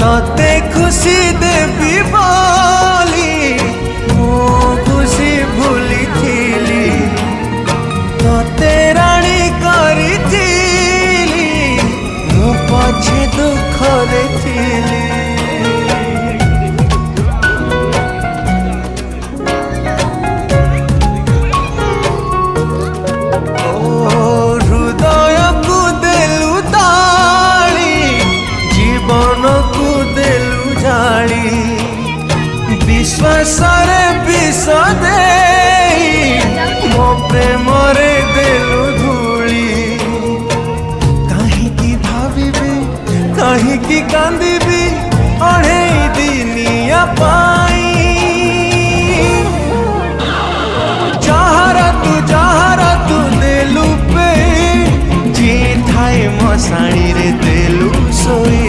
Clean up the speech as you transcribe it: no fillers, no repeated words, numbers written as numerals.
तते खुशी देवी बोली मो खुशी भूली थी तते राणी करी मु पछे दुख थी। हृदय को देलु ताली जीवन को देलु जाली विश्वास रे विष दे मो प्रेम रे देलु धूली कहीं भाविबी कहीं कांदीबी अढ़े दिनिया पाई जहारा तू देलु पे जी थाए मसाणी रे देलु सोई।